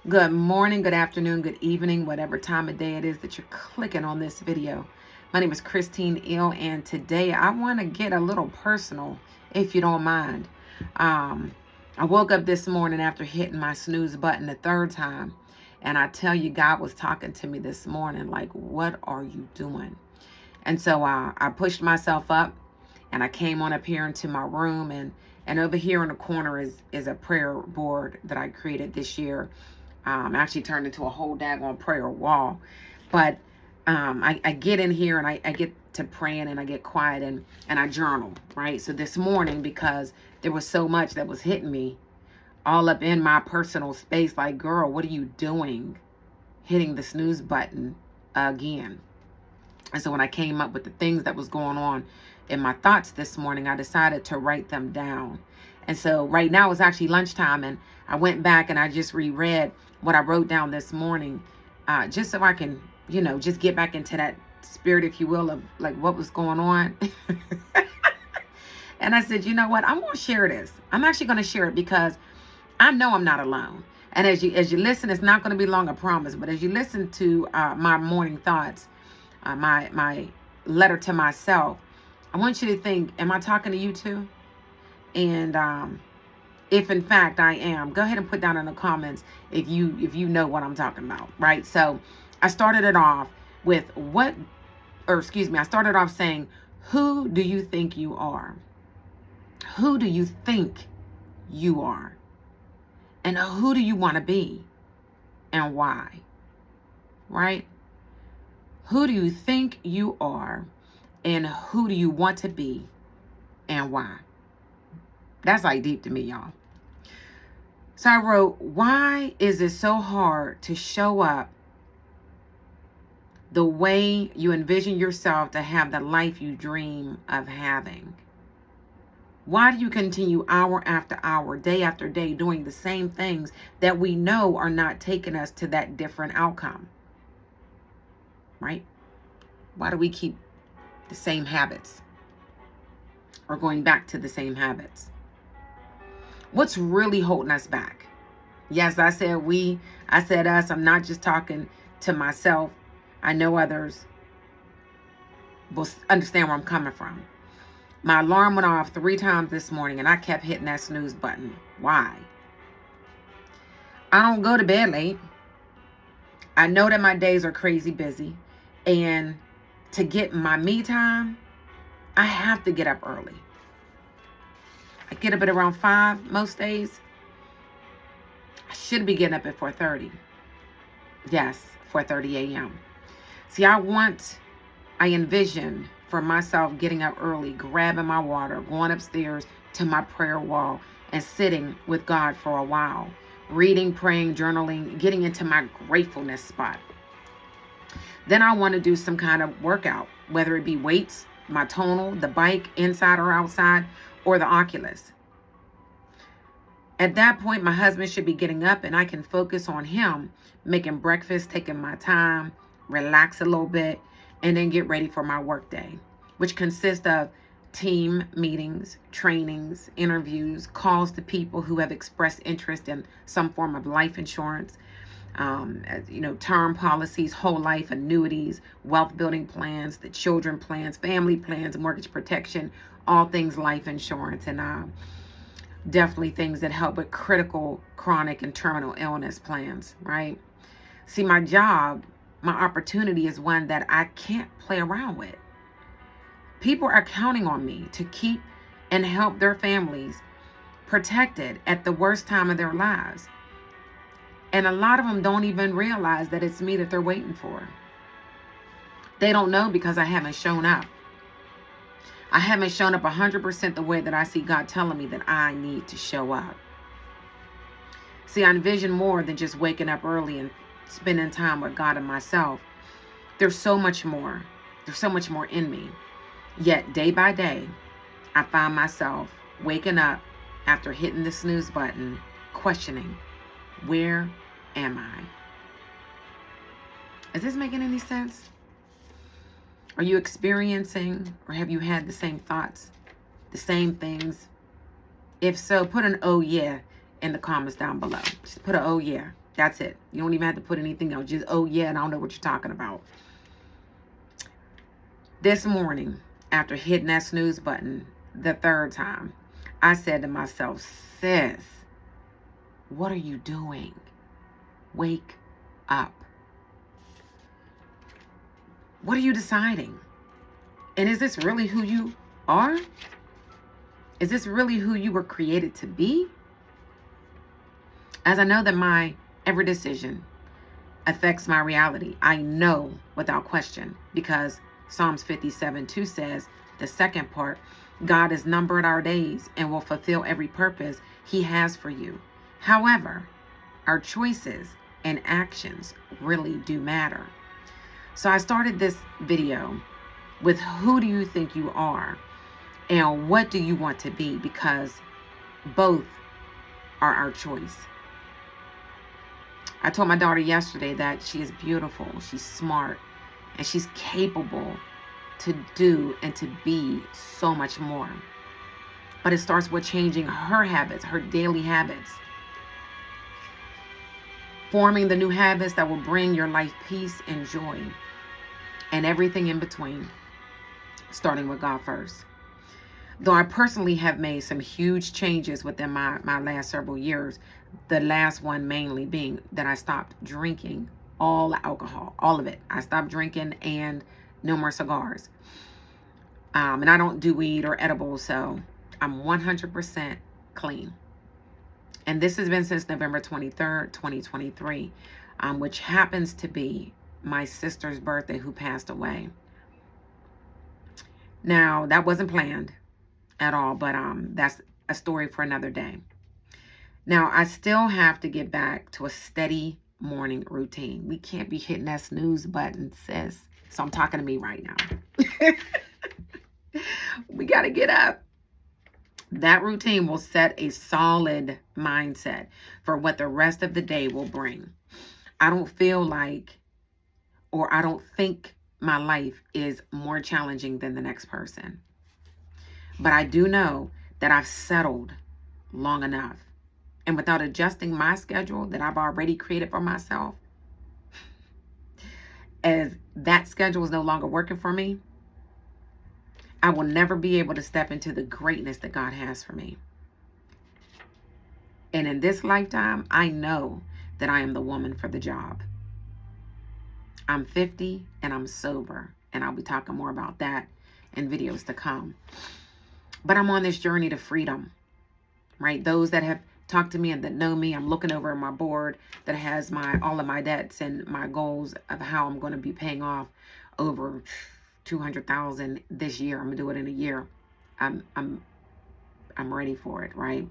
Good morning, good afternoon, good evening, whatever time of day it is that you're clicking on this video. My name is Christine Ill, and today I want to get a little personal, if you don't mind. I woke up this morning after hitting my snooze button the third time, and I tell you, God was talking to me this morning, like, what are you doing? And so I pushed myself up, and I came on up here into my room, and over here in the corner is a prayer board that I created this year. Actually turned into a whole daggone prayer wall. But I get in here and I get to praying and I get quiet and I journal, right? So this morning, because there was so much that was hitting me all up in my personal space, like, girl, what are you doing hitting the snooze button again? And so when I came up with the things that was going on in my thoughts this morning, I decided to write them down. And so right now it's actually lunchtime, and I went back and I just reread what I wrote down this morning, just so I can, just get back into that spirit, if you will, of like what was going on. And I said, you know what? I'm going to share this. I'm actually going to share it because I know I'm not alone. And as you listen, it's not going to be long, I promise. But as you listen to my morning thoughts, my letter to myself, I want you to think, am I talking to you too? And if in fact I am, go ahead and put down in the comments if you know what I'm talking about, right? So I started it off with I started off saying, who do you think you are? Who do you think you are? And who do you want to be? And why? Right? Who do you think you are? And who do you want to be? And why? That's like deep to me, y'all. So I wrote, why is it so hard to show up the way you envision yourself to have the life you dream of having? Why do you continue hour after hour, day after day, doing the same things that we know are not taking us to that different outcome? Right? Why do we keep the same habits or going back to the same habits? What's really holding us back? Yes, I said we, I said us. I'm not just talking to myself. I know others will understand where I'm coming from. My alarm went off 3 times this morning and I kept hitting that snooze button. Why? I don't go to bed late. I know that my days are crazy busy. And to get my me time, I have to get up early. I get up at around 5 most days. I should be getting up at 4:30. Yes, 4:30 a.m. See, I envision for myself getting up early, grabbing my water, going upstairs to my prayer wall and sitting with God for a while, reading, praying, journaling, getting into my gratefulness spot. Then I want to do some kind of workout, whether it be weights, my tonal, the bike, inside or outside, or the Oculus. At that point, my husband should be getting up and I can focus on him, making breakfast, taking my time, relax a little bit, and then get ready for my work day, which consists of team meetings, trainings, interviews, calls to people who have expressed interest in some form of life insurance, term policies, whole life annuities, wealth building plans, the children plans, family plans, mortgage protection, all things life insurance, and definitely things that help with critical, chronic, and terminal illness plans, right? See, my job, my opportunity is one that I can't play around with. People are counting on me to keep and help their families protected at the worst time of their lives. And a lot of them don't even realize that it's me that they're waiting for. They don't know because I haven't shown up. I haven't shown up 100% the way that I see God telling me that I need to show up. See, I envision more than just waking up early and spending time with God and myself. There's so much more. There's so much more in me. Yet day by day, I find myself waking up after hitting the snooze button, questioning, where am I? Is this making any sense? Are you experiencing or have you had the same thoughts, the same things? If so, put an oh yeah in the comments down below. Just put an oh yeah. That's it. You don't even have to put anything else. Just, oh yeah, and I don't know what you're talking about. This morning, after hitting that snooze button the third time, I said to myself, sis, what are you doing? Wake up. What are you deciding? And is this really who you are? Is this really who you were created to be? As I know that my every decision affects my reality, I know without question, because Psalms 57:2 says, the second part, God has numbered our days and will fulfill every purpose he has for you. However, our choices and actions really do matter. So I started this video with, who do you think you are and what do you want to be? Because both are our choice. I told my daughter yesterday that she is beautiful, she's smart, and she's capable to do and to be so much more. But it starts with changing her habits, her daily habits. Forming the new habits that will bring your life peace and joy and everything in between, starting with God first. Though I personally have made some huge changes within my last several years, the last one mainly being that I stopped drinking all alcohol, all of it. I stopped drinking and no more cigars. And I don't do weed or edibles, so I'm 100% clean. And this has been since November 23rd, 2023, which happens to be my sister's birthday, who passed away. Now, that wasn't planned at all, but that's a story for another day. Now, I still have to get back to a steady morning routine. We can't be hitting that snooze button, sis. So I'm talking to me right now. We got to get up. That routine will set a solid mindset for what the rest of the day will bring. I don't feel like, or I don't think my life is more challenging than the next person. But I do know that I've settled long enough. And without adjusting my schedule that I've already created for myself, as that schedule is no longer working for me, I will never be able to step into the greatness that God has for me. And in this lifetime, I know that I am the woman for the job. I'm 50 and I'm sober, and I'll be talking more about that in videos to come. But I'm on this journey to freedom, right? Those that have talked to me and that know me, I'm looking over my board that has all of my debts and my goals of how I'm going to be paying off over $200,000 this year. I'm gonna do it in a year. I'm ready for it, right?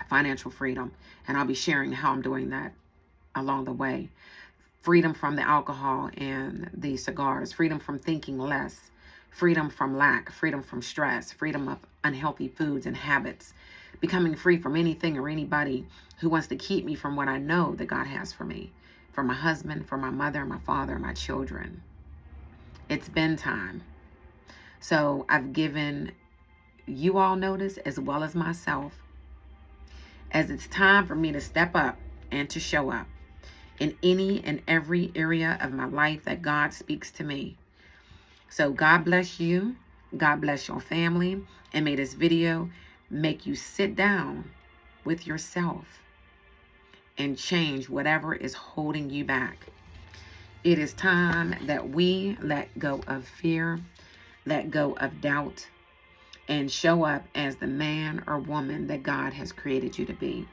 Financial freedom, and I'll be sharing how I'm doing that along the way. Freedom from the alcohol and the cigars, freedom from thinking less, freedom from lack, freedom from stress, freedom of unhealthy foods and habits, becoming free from anything or anybody who wants to keep me from what I know that God has for me, for my husband, for my mother, my father, my children. It's been time. So I've given you all notice, as well as myself, as it's time for me to step up and to show up in any and every area of my life that God speaks to me. So God bless you. God bless your family. And may this video make you sit down with yourself and change whatever is holding you back. It is time that we let go of fear, let go of doubt, and show up as the man or woman that God has created you to be.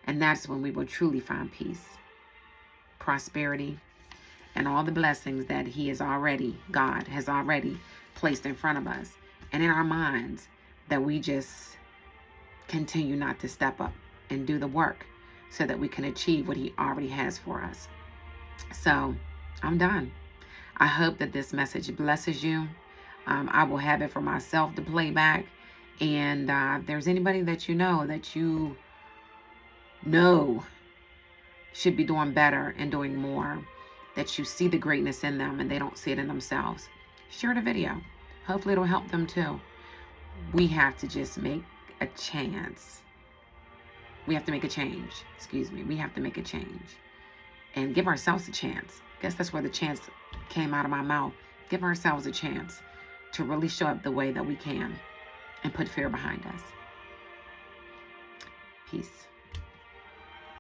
And that's when we will truly find peace, prosperity, and all the blessings that God has already placed in front of us and in our minds, that we just continue not to step up and do the work so that we can achieve what he already has for us. So I'm done. I hope that this message blesses you. I will have it for myself to play back. And if there's anybody that you know should be doing better and doing more, that you see the greatness in them and they don't see it in themselves, share the video. Hopefully it'll help them too. We have to just make a chance We have to make a change. Excuse me. We have to make a change and give ourselves a chance. I guess that's where the chance came out of my mouth. Give ourselves a chance to really show up the way that we can and put fear behind us. Peace.